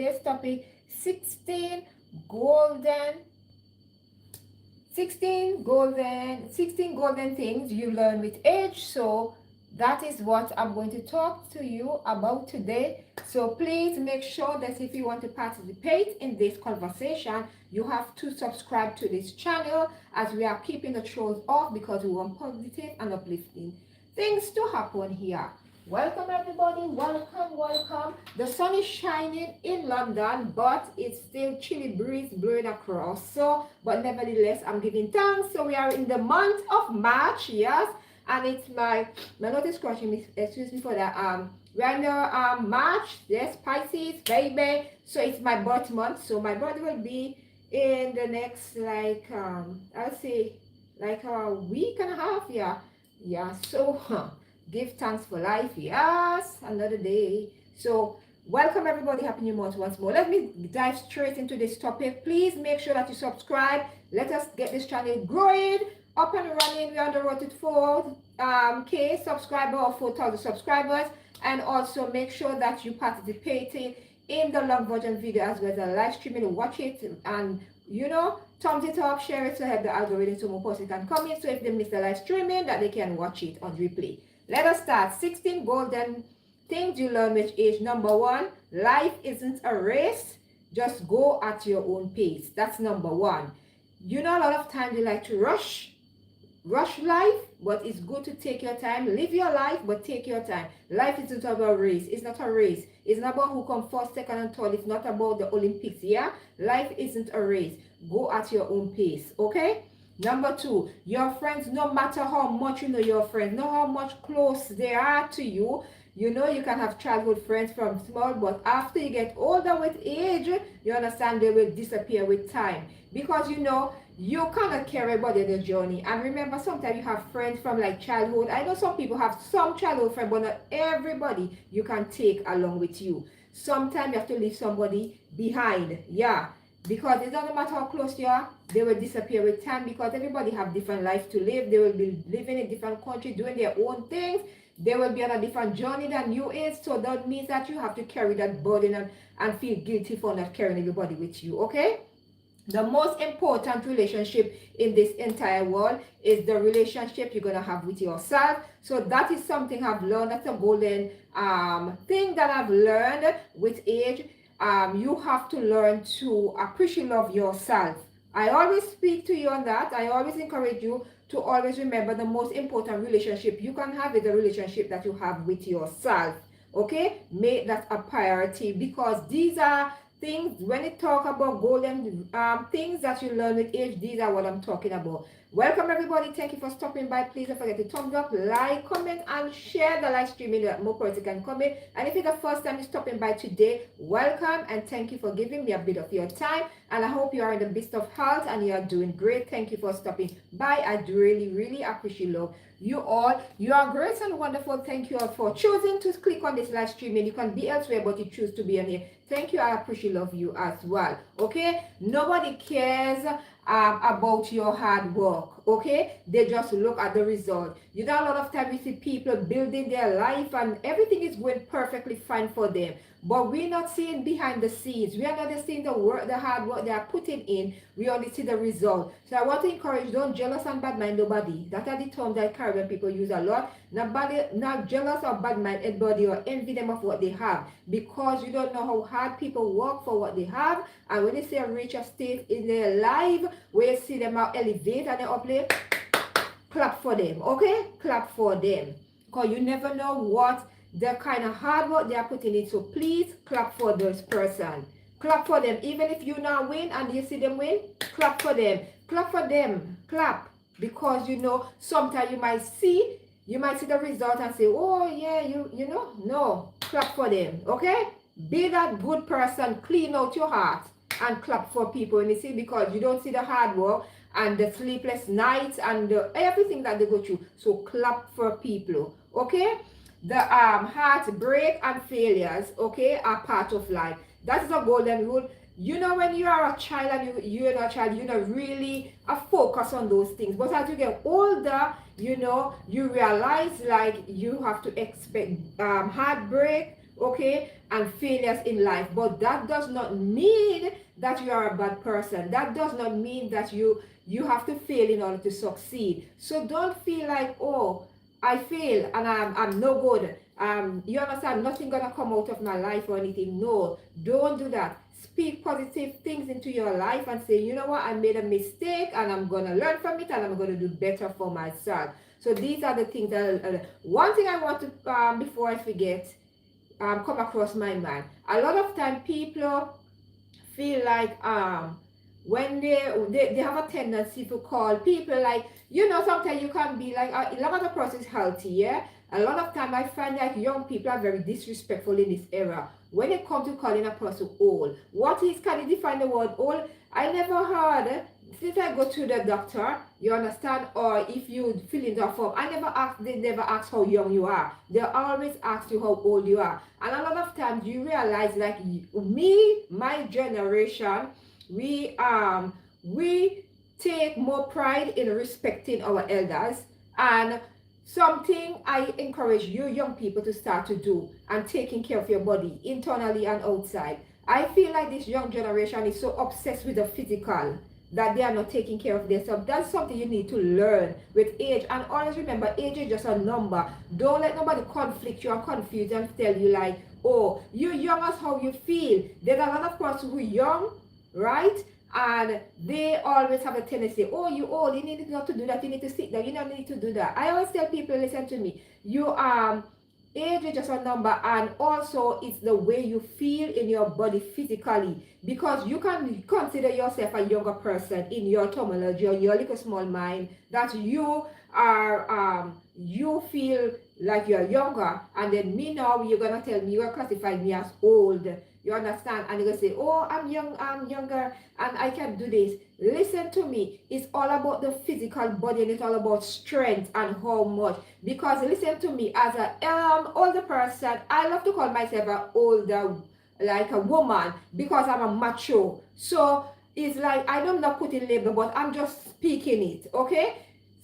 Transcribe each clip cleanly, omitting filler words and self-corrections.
today's topic, golden 16 golden things you learn with age. So that is what I'm going to talk to you about today. So please make sure that if you want to participate in this conversation, you have to subscribe to this channel, as we are keeping the trolls off because we want positive and uplifting things to happen here. Welcome everybody, welcome. The sun is shining in London, but it's still chilly breeze blowing across. So, but nevertheless, I'm giving thanks. So we are in the month of March, yes, and it's my notice scratching me. Excuse me for that. We are in the March, yes, Pisces, baby. So it's my birth month. So my birthday will be in the next I'll say like a week and a half, yeah. So. Give thanks for life. Yes, another day. So, welcome everybody. Happy New Month once more. Let me dive straight into this topic. Please make sure that you subscribe. Let us get this channel growing, up and running. We're on the road to 4K subscribers or 4,000 subscribers. And also make sure that you participating in the long version video as well as the live streaming. Watch it and thumbs it up, share it to help the algorithm so more person can come in. So if they miss the live streaming, that they can watch it on replay. Let us start. 16 golden things you learn with age. Number 1, life isn't a race. Just go at your own pace. That's number 1. A lot of times we like to rush life, but it's good to take your time. Live your life, but take your time. Life isn't about a race. It's not a race. It's not about who comes first, second, and third. It's not about the Olympics, yeah? Life isn't a race. Go at your own pace, okay? Number 2, your friends, no matter how much you know your friends, know how much close they are to you. You can have childhood friends from small, but after you get older with age, you understand they will disappear with time. Because you cannot carry everybody the journey. And remember, sometimes you have friends from like childhood. I know some people have some childhood friends, but not everybody you can take along with you. Sometimes you have to leave somebody behind, yeah. Because it doesn't matter how close you are, they will disappear with time because everybody have different life to live. They will be living in different country, doing their own things. They will be on a different journey than you is. So that means that you have to carry that burden and feel guilty for not carrying everybody with you, okay? The most important relationship in this entire world is the relationship you're going to have with yourself. So that is something I've learned. That's a golden thing that I've learned with age. You have to learn to appreciate love yourself. I always speak to you on that. I always encourage you to always remember the most important relationship you can have is the relationship that you have with yourself. Okay? Make that a priority because these are things, when you talk about golden things that you learn with age, these are what I'm talking about. Welcome everybody. Thank you for stopping by. Please don't forget to thumbs up, like, comment, and share the live streaming that more person can comment. And if it's the first time you're stopping by today, welcome and thank you for giving me a bit of your time. And I hope you are in the best of health and you are doing great. Thank you for stopping by. I do really appreciate love you all. You are great and wonderful. Thank you all for choosing to click on this live streaming. You can be elsewhere, but you choose to be on here. Thank you. I appreciate love you as well. Okay, nobody cares about your hard work. Okay, they just look at the result. A lot of time we see people building their life and everything is going perfectly fine for them, but we're not seeing behind the scenes. We are not just seeing the work, the hard work they are putting in. We only see the result. So I want to encourage, don't jealous and bad mind nobody. That are the terms that Caribbean people use a lot. Not jealous or bad mind anybody or envy them of what they have, because you don't know how hard people work for what they have. And when they say reach a state in their life where you see them out elevate and they uplift, clap for them, okay? Clap for them, because you never know what the kind of hard work they are putting in. So please clap for this person. Clap for them. Even if you not win and you see them win, clap for them. Clap for them. Clap. Because sometimes you might see the result and say, oh yeah, no. Clap for them. Okay? Be that good person. Clean out your heart and clap for people. And you see, because you don't see the hard work and the sleepless nights and everything that they go through. So clap for people. Okay? The heartbreak and failures, okay, are part of life. That is a golden rule. When you are a child and you're not a child, really focus on those things. But as you get older, you realize like you have to expect heartbreak okay, and failures in life. But that does not mean that you are a bad person. That does not mean that you have to fail in order to succeed. So don't feel like, oh, I fail and I'm no good. You understand, nothing gonna come out of my life or anything. No, don't do that. Speak positive things into your life and say, you know what, I made a mistake and I'm gonna learn from it and I'm gonna do better for myself. So these are the things that one thing I want to before I forget, come across my mind. A lot of time people feel like when they have a tendency to call people like, you know, sometimes you can be like, a lot of the person is healthy, yeah. A lot of time I find like young people are very disrespectful in this era when it comes to calling a person old. What is, can you define the word old? I never heard, since I go to the doctor, you understand, or if you fill in the form, they never ask how young you are. They always ask you how old you are. And a lot of times you realize like me, my generation, we take more pride in respecting our elders, and something I encourage you young people to start to do, and taking care of your body internally and outside. I feel like this young generation is so obsessed with the physical that they are not taking care of themselves. That's something you need to learn with age. And always remember, age is just a number. Don't let nobody conflict you or confuse you and tell you like, oh, you young as how you feel. There's a lot of person who young, right? And they always have a tendency, oh, you old, you need not to do that, you need to sit down, you don't need to do that. I always tell people, listen to me, you age is just a number, and also it's the way you feel in your body physically, because you can consider yourself a younger person in your terminology or your little small mind, that you are you feel like you're younger, and then me now you're gonna tell me, you're classifying me as old. You understand? And you're gonna say, oh, I'm young, I'm younger, and I can do this. Listen to me. It's all about the physical body, and it's all about strength and how much. Because listen to me, as an older person, I love to call myself an older, like a woman, because I'm a macho. So it's like I'm not putting label, but I'm just speaking it, okay?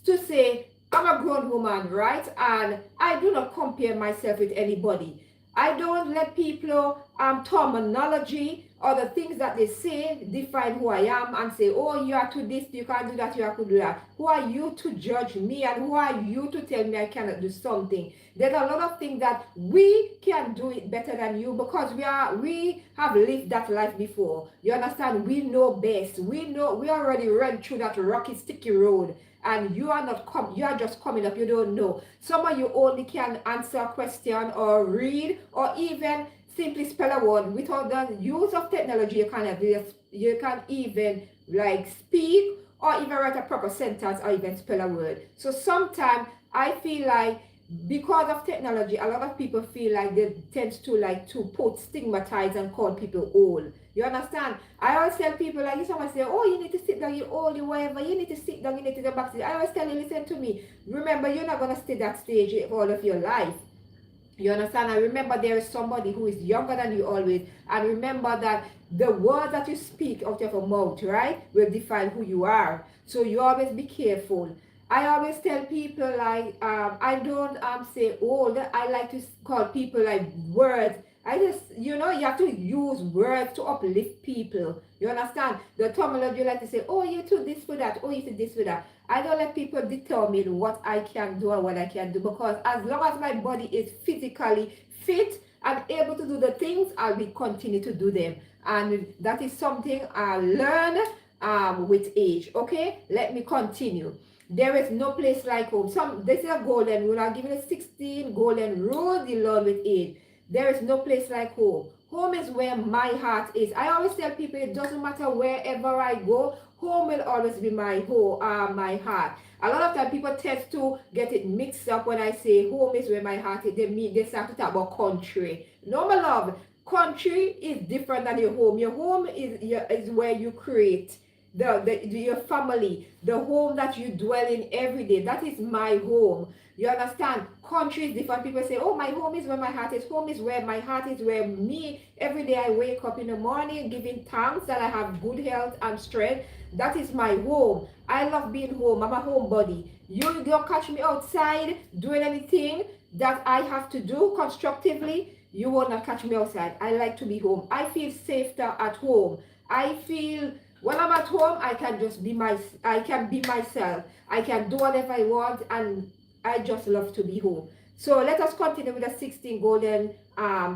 To say I'm a grown woman, right? And I do not compare myself with anybody. I don't let people terminology or the things that they say define who I am and say, oh, you are to this, you can't do that, you have to do that. Who are you to judge me, and who are you to tell me I cannot do something? There's a lot of things that we can do it better than you, because we have lived that life before. You understand? We know best. We already ran through that rocky, sticky road. And you are you are just coming up, you don't know. Some of you only can answer a question or read or even simply spell a word. Without the use of technology, you can even like speak or even write a proper sentence or even spell a word. So sometimes I feel like because of technology, a lot of people feel like they tend to like to stigmatize and call people old. You understand? I always tell people, like if someone say, oh, you need to sit down, you old, you whatever, you need to sit down, you need to go back to it. I always tell you, listen to me. Remember, you're not going to stay that stage for all of your life. You understand? And remember, there is somebody who is younger than you always. And remember that the words that you speak out of your mouth, right, will define who you are. So you always be careful. I always tell people like, I don't say old. I like to call people like words. I just, you know, you have to use words to uplift people. You understand? The terminology like to say, oh, you do this for that, oh, you do this for that. I don't let people determine what I can do and what I can do, because as long as my body is physically fit and able to do the things, I will continue to do them. And that is something I learn with age. Okay, let me continue. There is no place like home. This is a golden rule. I'll give you the 16 golden rules you learn with age. There is no place like home. Home is where my heart is. I always tell people it doesn't matter wherever I go, home will always be my home, my heart. A lot of time people tend to get it mixed up when I say home is where my heart is. They start to talk about country. No, my love, country is different than your home. Your home is where you create your family, the home that you dwell in every day. That is my home. You understand? Country is different. People say, oh, my home is where my heart is. Home is where my heart is, where me, every day I wake up in the morning giving thanks that I have good health and strength. That is my home. I love being home. I'm a homebody. You don't catch me outside doing anything that I have to do constructively. You will not catch me outside. I like to be home. I feel safer at home. I feel when I'm at home, I can just I can be myself. I can do whatever I want, and I just love to be home. So let us continue with the 16 golden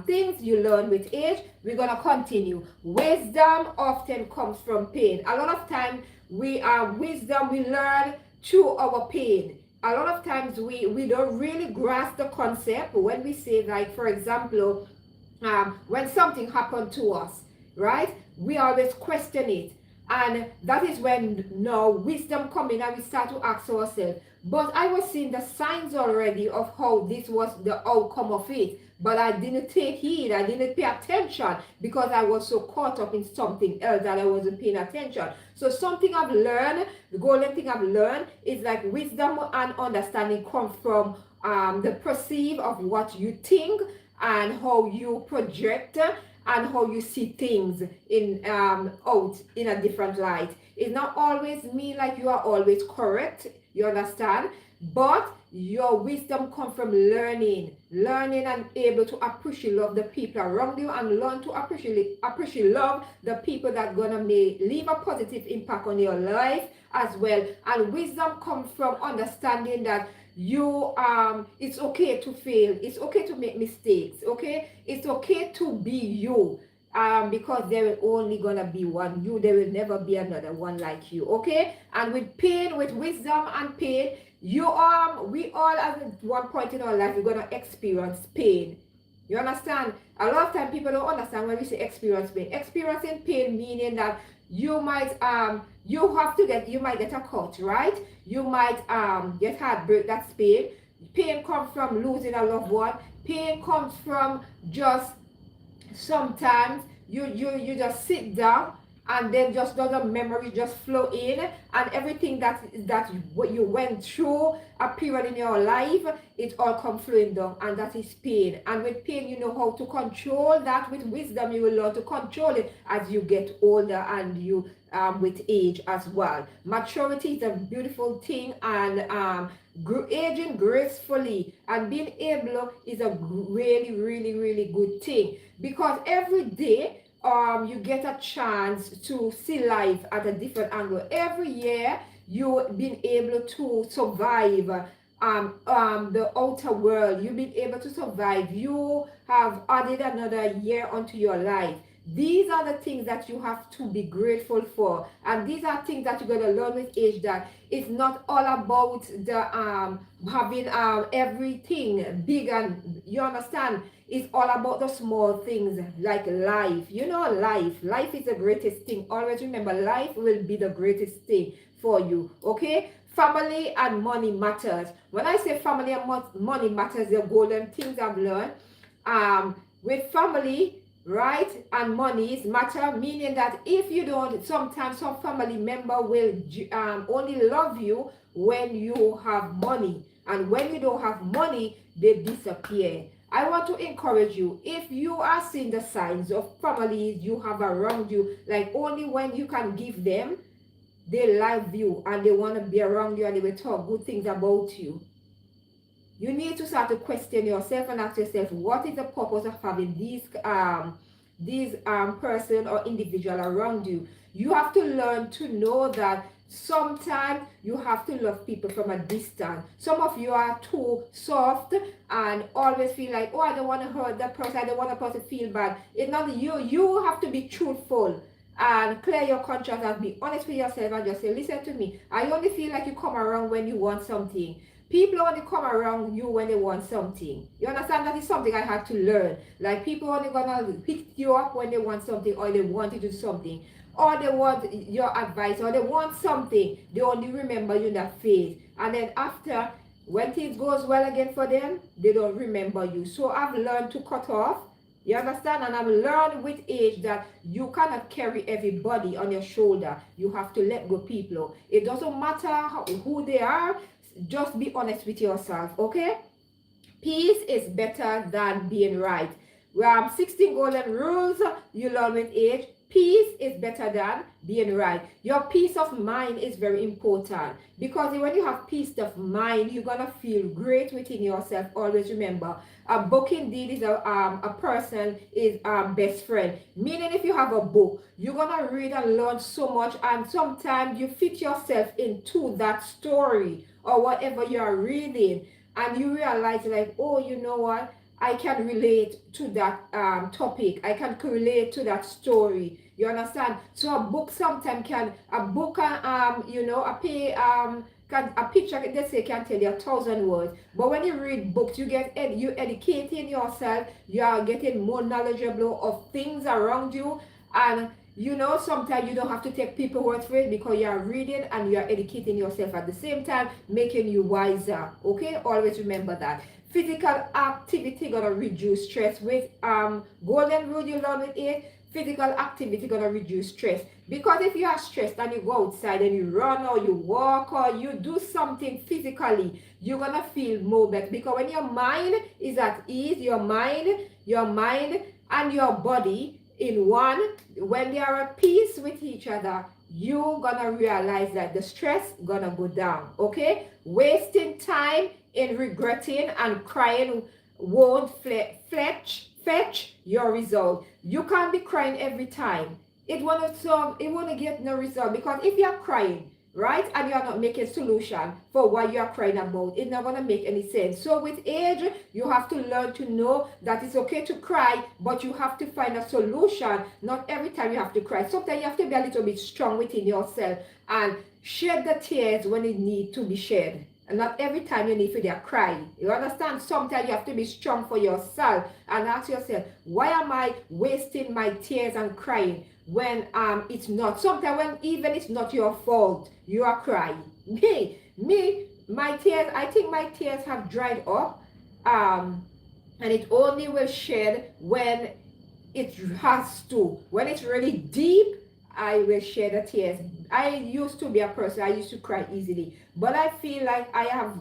things you learn with age. We're gonna continue. Wisdom often comes from pain. A lot of time wisdom we learn through our pain. A lot of times we don't really grasp the concept when we say, like, for example, when something happened to us, right? We always question it. And that is when now wisdom come in and we start to ask ourselves, but I was seeing the signs already of how this was the outcome of it. But I didn't take heed. I didn't pay attention because I was so caught up in something else that I wasn't paying attention. So something I've learned, the golden thing I've learned is like wisdom and understanding come from the perceive of what you think and how you project and how you see things in out in a different light. It's not always mean like you are always correct, you understand? But your wisdom comes from learning and able to appreciate love the people around you, and learn to appreciate love the people that gonna leave a positive impact on your life as well. And wisdom comes from understanding that you it's okay to fail, it's okay to make mistakes, okay, it's okay to be you, because there will only gonna be one you, there will never be another one like you, okay? And with pain, with wisdom and pain, we all at one point in our life we're gonna experience pain. You understand? A lot of time people don't understand when we say experience pain. Experiencing pain meaning that you might you might get a cut, right? You might get heartbreak. That's pain. Pain comes from losing a loved one. Pain comes from just sometimes you just sit down and then just the memory just flow in, and everything that what you went through a period in your life, it all come flowing down, and that is pain. And with pain you know how to control that. With wisdom you will learn to control it as you get older and you with age as well. Maturity is a beautiful thing, and aging gracefully and being able is a really good thing, because every day you get a chance to see life at a different angle. Every year you've been able to survive the outer world. You've been able to survive. You have added another year onto your life. These are the things that you have to be grateful for, and these are things that you're going to learn with age, that it's not all about the having everything big, and you understand, it's all about the small things like life. You know, life is the greatest thing. Always remember, life will be the greatest thing for you, okay? Family and money matters. When I say family and money matters, the golden things I've learned with family, right, and monies matter, meaning that if you don't, sometimes some family member will only love you when you have money, and when you don't have money they disappear. I want to encourage you, if you are seeing the signs of families you have around you, like only when you can give them, they love you and they want to be around you and they will talk good things about you, you need to start to question yourself and ask yourself, what is the purpose of having these person or individual around you? You have to learn to know that sometimes you have to love people from a distance. Some of you are too soft and always feel like, oh, I don't want to hurt that person, I don't want that person to feel bad. It's not you. You have to be truthful and clear your conscience and be honest with yourself and just say, listen to me, I only feel like you come around when you want something. People only come around you when they want something. You understand? That is something I had to learn. Like, people only gonna pick you up when they want something, or they want you to do something, or they want your advice, or they want something. They only remember you in that phase, and then after, when things goes well again for them, they don't remember you. So I've learned to cut off. You understand? And I've learned with age that you cannot carry everybody on your shoulder. You have to let go people. It doesn't matter who they are. Just be honest with yourself, okay? Peace is better than being right. 16 golden rules you learn with age. peace is better than being right. Your peace of mind is very important, because when you have peace of mind, you're gonna feel great within yourself. Always remember, a book indeed is a person is best friend. Meaning, if you have a book, you're gonna read and learn so much, and sometimes you fit yourself into that story or whatever you are reading, and you realize like, oh, you know what, I can relate to that topic. I can relate to that story. You understand? So a book sometimes can, a book can, you know, a picture, they say, can tell you 1,000 words. But when you read books, you educating yourself. You are getting more knowledgeable of things around you, and you know, sometimes you don't have to take people's word for it, because you are reading and you are educating yourself at the same time, making you wiser. Okay, always remember that. Physical activity gonna reduce stress. With golden rule you learn with it. Physical activity gonna reduce stress, because if you are stressed and you go outside and you run or you walk or you do something physically, you're gonna feel more better, because when your mind is at ease, your mind and your body in one, when they are at peace with each other, you're gonna realize that the stress gonna go down. Okay, wasting time in regretting and crying won't fetch your result. You can't be crying every time. It won't get no result, because if you're crying, right, and you're not making solution for what you are crying about, it's not gonna make any sense. So with age, you have to learn to know that it's okay to cry, but you have to find a solution. Not every time you have to cry. Sometimes you have to be a little bit strong within yourself and shed the tears when it need to be shed. And not every time you need to cry. You understand? Sometimes you have to be strong for yourself and ask yourself, why am I wasting my tears and crying when it's not? Sometimes when even it's not your fault, you are crying. My tears, I think my tears have dried up. And it only will shed when it has to. When it's really deep, I will shed the tears. I used to be a person, I used to cry easily, but I feel like I have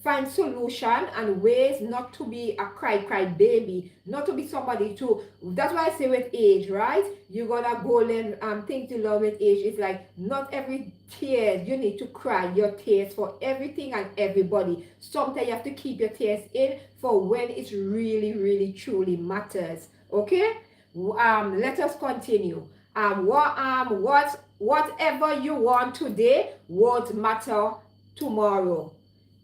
find solution and ways not to be a cry baby, not to be somebody to. That's why I say with age, right, you're gonna go and thing to love with age. It's like not every tears you need to cry your tears for everything and everybody. Sometimes you have to keep your tears in for when it really truly matters. Okay, let us continue. Whatever you want today won't matter tomorrow.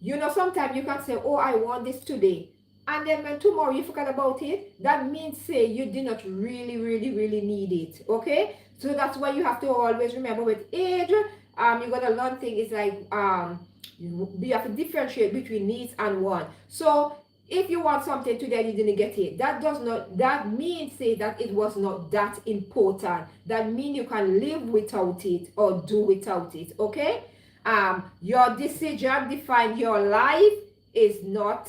You know, sometimes you can say, oh, I want this today, and then when tomorrow you forget about it, that means say you did not really need it. Okay, so that's why you have to always remember with age, you're gonna learn things. Is like you have to differentiate between needs and want. So if you want something today and you didn't get it, that means say that it was not that important. That means you can live without it or do without it. Okay, your decision define your life is not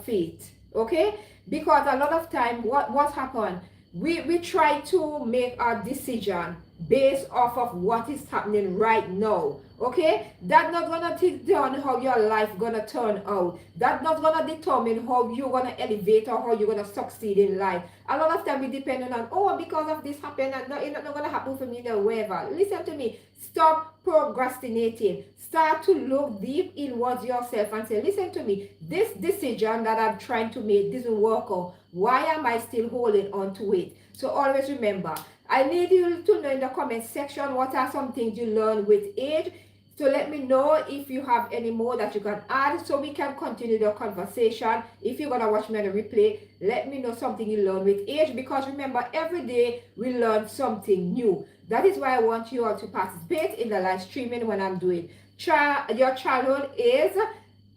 fate. Okay, because a lot of time what happened, we try to make our decision based off of what is happening right now. Okay, that's not gonna determine how your life gonna turn out. That's not gonna determine how you're gonna elevate or how you're gonna succeed in life. A lot of time we depend on, oh, because of this happened and it's not gonna happen for me no whatever. Listen to me. Stop procrastinating. Start to look deep inwards yourself and say, listen to me, this decision that I'm trying to make doesn't work out. Why am I still holding on to it? So always remember, I need you to know in the comment section what are some things you learn with age. So let me know if you have any more that you can add so we can continue the conversation. If you're going to watch me on the replay, let me know something you learn with age, because remember, every day we learn something new. That is why I want you all to participate in the live streaming when I'm doing. Your childhood is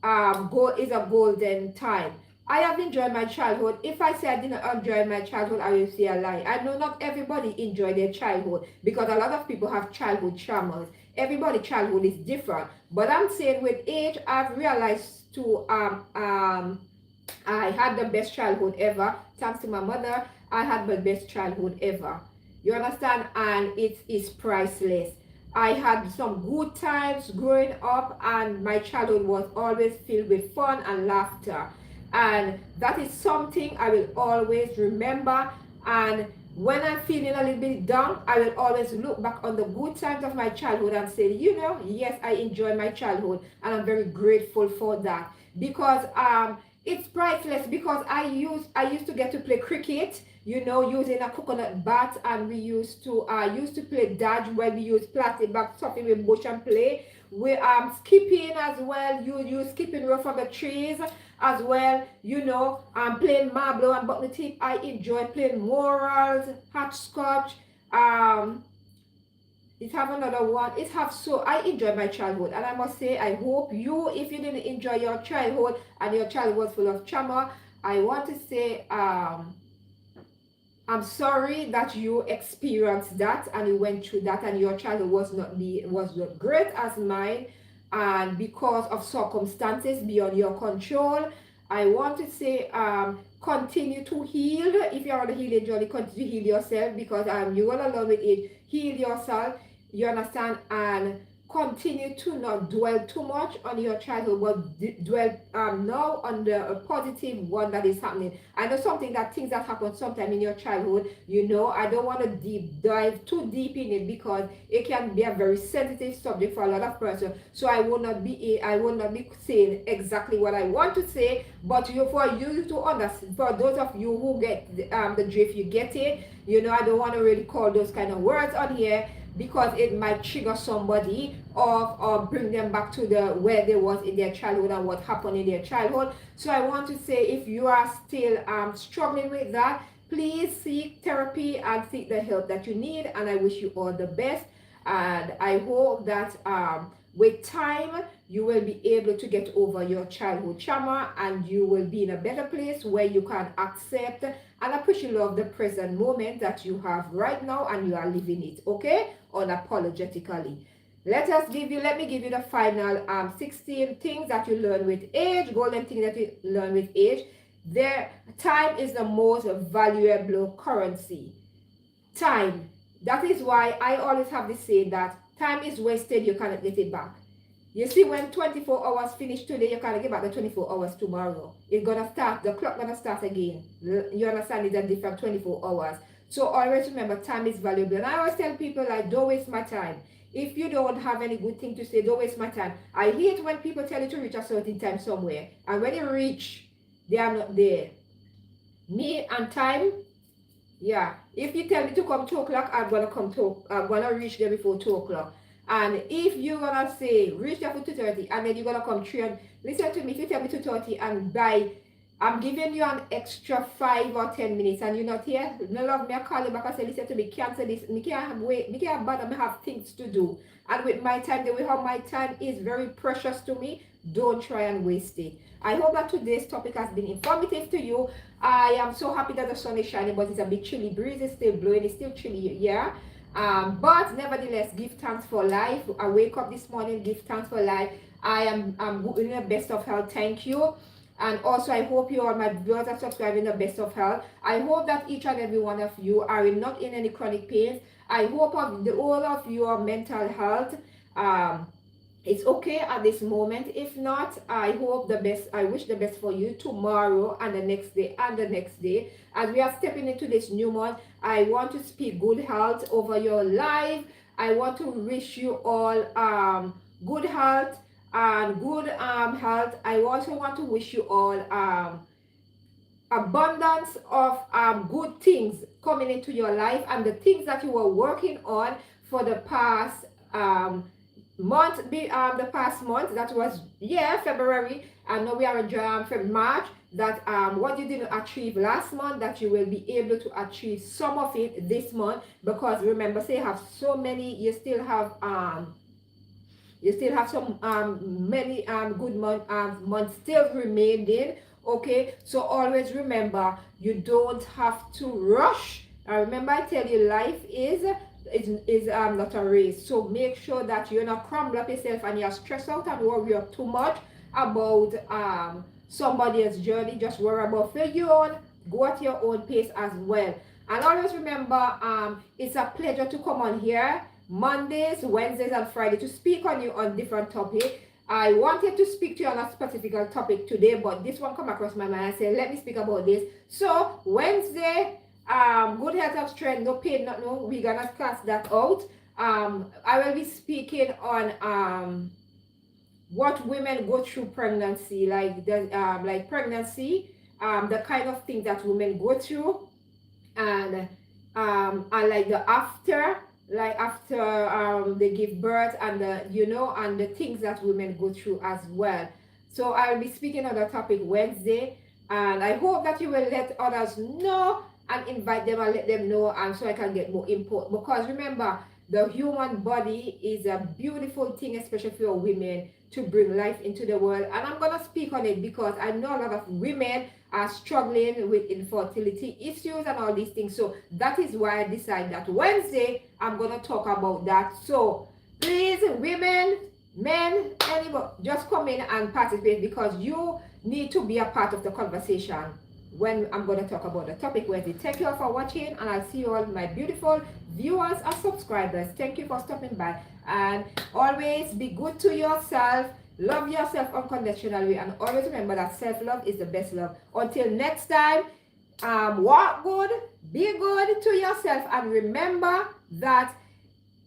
a golden time. I have enjoyed my childhood. If I say I didn't enjoy my childhood, I will say a lie. I know not everybody enjoy their childhood, because a lot of people have childhood traumas. Everybody's childhood is different. But I'm saying with age, I've realized to I had the best childhood ever. Thanks to my mother, I had the best childhood ever. You understand? And it is priceless. I had some good times growing up, and my childhood was always filled with fun and laughter. And that is something I will always remember. And when I'm feeling a little bit down, I will always look back on the good times of my childhood and say, yes, I enjoy my childhood and I'm very grateful for that, because it's priceless. Because I used to get to play cricket, using a coconut bat, and we used to play dodge, where we use plastic bag stuffing with bush and play. We skipping as well. You skipping rope from the trees as well. Playing marble and bucket tip. I enjoy playing morals, hopscotch. It have another one. I enjoy my childhood, and I must say, I hope you, if you didn't enjoy your childhood and your childhood was full of trauma, I want to say I'm sorry that you experienced that and you went through that, and your childhood was not great as mine, and because of circumstances beyond your control. I want to say, continue to heal. If you're on a healing journey, continue to heal yourself, because you're gonna learn with it. Heal yourself, you understand, and continue to not dwell too much on your childhood, but dwell now on the positive one that is happening. I know things that happen sometime in your childhood. I don't want to dive too deep in it, because it can be a very sensitive subject for a lot of persons. So I will not be saying exactly what I want to say, but for you to understand, for those of you who get the drift, you get it. I don't want to really call those kind of words on here, because it might trigger somebody or bring them back to where they was in their childhood and what happened in their childhood. So I want to say, if you are still struggling with that, please seek therapy and seek the help that you need, and I wish you all the best. And I hope that with time you will be able to get over your childhood trauma, and you will be in a better place where you can accept and appreciate love the present moment that you have right now, and you are living it, okay, unapologetically. Let me give you the final 16 things that you learn with age, golden things that you learn with age. Time is the most valuable currency. Time. That is why I always have this saying that time is wasted, you cannot get it back. You see, when 24 hours finish today, you can't get back the 24 hours tomorrow. It's gonna start, the clock gonna start again. You understand? It's a different 24 hours. So always remember, time is valuable. And I always tell people, like, don't waste my time. If you don't have any good thing to say, don't waste my time. I hate when people tell you to reach a certain time somewhere, and when you reach, they are not there. Me and time, yeah. If you tell me to come 2 o'clock, I'm gonna reach there before 2 o'clock. And if you're gonna say reach there for 2:30, and then you're gonna come 3, and listen to me, if you tell me 2:30 and I'm giving you an extra 5 or 10 minutes and you're not here, no love me, I call you back and say, listen to me, cancel this, me can't wait, me can't bother, me have things to do. And with my time, the way how my time is very precious to me, don't try and waste it. I hope that today's topic has been informative to you. I am so happy that the sun is shining, but it's a bit chilly. Breeze is still blowing, it's still chilly, yeah. But nevertheless, give thanks for life. I wake up this morning, give thanks for life. I'm in the best of health, thank you. And also, I hope you all, my viewers, are subscribing the best of health. I hope that each and every one of you are not in any chronic pain. I hope all of your mental health it's okay at this moment. If not, I hope the best. I wish the best for you tomorrow and the next day and the next day. As we are stepping into this new month, I want to speak good health over your life. I want to wish you all good health and good health. I also want to wish you all abundance of good things coming into your life, and the things that you were working on for the past the past month, that was February, and now we are in March, that what you didn't achieve last month, that you will be able to achieve some of it this month. Because remember, say you have so many, you still have some many good months still remaining. Okay, so always remember, you don't have to rush. Remember, I tell you, life is not a race. So make sure that you're not crumble up yourself and you're stressed out and worry up too much about somebody else's journey. Just worry about your own. Go at your own pace as well. And always remember, it's a pleasure to come on here Mondays, Wednesdays, and Friday to speak on you on different topics. I wanted to speak to you on a specific topic today, but this one come across my mind. I said, let me speak about this. So Wednesday, good health and strength, no pain, no, we're gonna cast that out. I will be speaking on what women go through pregnancy, like pregnancy, the kind of things that women go through, and like the after, like after they give birth, and the and the things that women go through as well. So I will be speaking on the topic Wednesday, and I hope that you will let others know and invite them and let them know, and so I can get more input. Because remember, the human body is a beautiful thing, especially for women, to bring life into the world. And I'm gonna speak on it because I know a lot of women are struggling with infertility issues and all these things. So that is why I decided that Wednesday I'm gonna talk about that. So please, women, men, anybody, just come in and participate, because you need to be a part of the conversation when I'm going to talk about the topic Wednesday. Thank you all for watching, and I'll see you all, my beautiful viewers and subscribers. Thank you for stopping by, and always be good to yourself. Love yourself unconditionally, and always remember that self-love is the best love. Until next time, walk good, be good to yourself, and remember that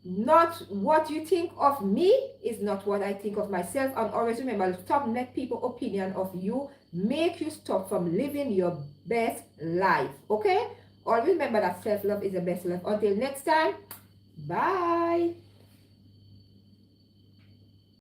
not what you think of me is not what I think of myself. And always remember, stop let people opinion of you make you stop from living your best life. Okay, always remember that self-love is the best love. Until next time, bye.